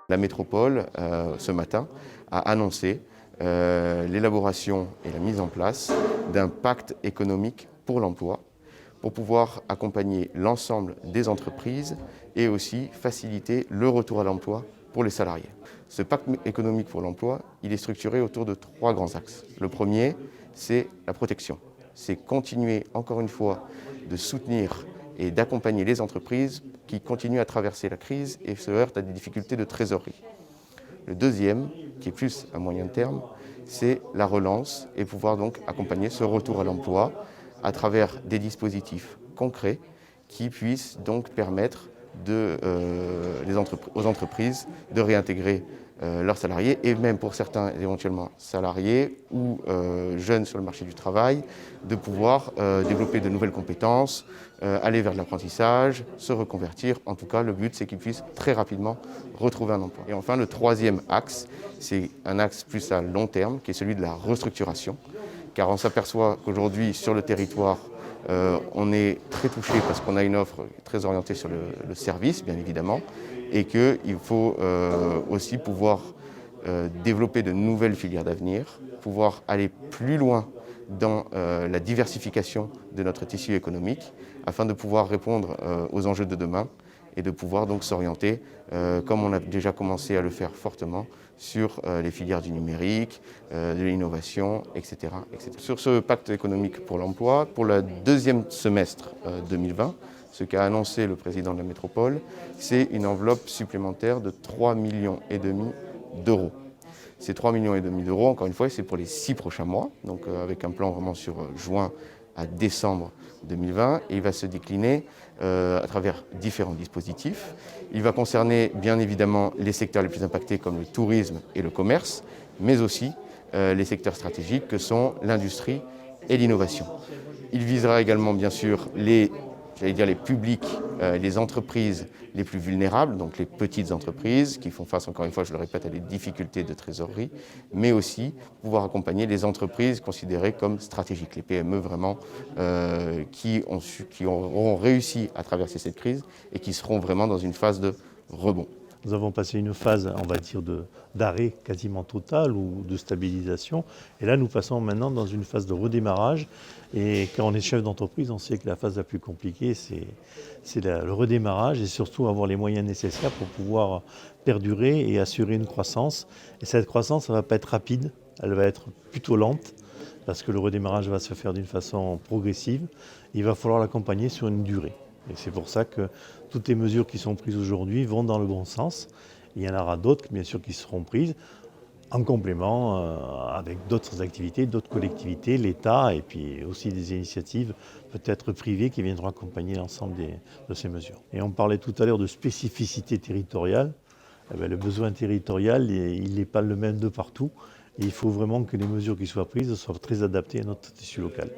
La métropole, ce matin, a annoncé l'élaboration et la mise en place d'un pacte économique pour l'emploi pour pouvoir accompagner l'ensemble des entreprises et aussi faciliter le retour à l'emploi pour les salariés. Ce pacte économique pour l'emploi, il est structuré autour de 3 grands axes. Le premier, c'est la protection. C'est continuer, encore une fois, de soutenir et d'accompagner les entreprises qui continuent à traverser la crise et se heurtent à des difficultés de trésorerie. Le deuxième, qui est plus à moyen terme, c'est la relance et pouvoir donc accompagner ce retour à l'emploi à travers des dispositifs concrets qui puissent donc permettre aux entreprises de réintégrer leurs salariés et même pour certains éventuellement salariés ou jeunes sur le marché du travail, de pouvoir développer de nouvelles compétences, aller vers l'apprentissage, se reconvertir. En tout cas, le but, c'est qu'ils puissent très rapidement retrouver un emploi. Et enfin, le troisième axe, c'est un axe plus à long terme, qui est celui de la restructuration. Car on s'aperçoit qu'aujourd'hui, sur le territoire, on est très touché parce qu'on a une offre très orientée sur le service, bien évidemment, et qu'il faut aussi pouvoir développer de nouvelles filières d'avenir, pouvoir aller plus loin dans la diversification de notre tissu économique afin de pouvoir répondre aux enjeux de demain et de pouvoir donc s'orienter, comme on a déjà commencé à le faire fortement, sur les filières du numérique, de l'innovation, etc., etc. Sur ce pacte économique pour l'emploi, pour le deuxième semestre 2020, ce qu'a annoncé le président de la métropole, c'est une enveloppe supplémentaire de 3,5 millions d'euros. Ces 3,5 millions d'euros, encore une fois, c'est pour les 6 prochains mois, donc avec un plan vraiment sur juin à décembre 2020, et il va se décliner à travers différents dispositifs. Il va concerner bien évidemment les secteurs les plus impactés comme le tourisme et le commerce, mais aussi les secteurs stratégiques que sont l'industrie et l'innovation. Il visera également bien sûr les publics, les entreprises les plus vulnérables, donc les petites entreprises qui font face, encore une fois, je le répète, à des difficultés de trésorerie, mais aussi pouvoir accompagner les entreprises considérées comme stratégiques, les PME vraiment qui auront réussi à traverser cette crise et qui seront vraiment dans une phase de rebond. Nous avons passé une phase, on va dire, d'arrêt quasiment total ou de stabilisation. Et là, nous passons maintenant dans une phase de redémarrage. Et quand on est chef d'entreprise, on sait que la phase la plus compliquée, c'est le redémarrage et surtout avoir les moyens nécessaires pour pouvoir perdurer et assurer une croissance. Et cette croissance, ça ne va pas être rapide, elle va être plutôt lente parce que le redémarrage va se faire d'une façon progressive. Il va falloir l'accompagner sur une durée. Et c'est pour ça que toutes les mesures qui sont prises aujourd'hui vont dans le bon sens. Il y en aura d'autres, bien sûr, qui seront prises en complément avec d'autres activités, d'autres collectivités, l'État et puis aussi des initiatives peut-être privées qui viendront accompagner l'ensemble de ces mesures. Et on parlait tout à l'heure de spécificité territoriale. Eh bien, le besoin territorial, il n'est pas le même de partout. Et il faut vraiment que les mesures qui soient prises soient très adaptées à notre tissu local.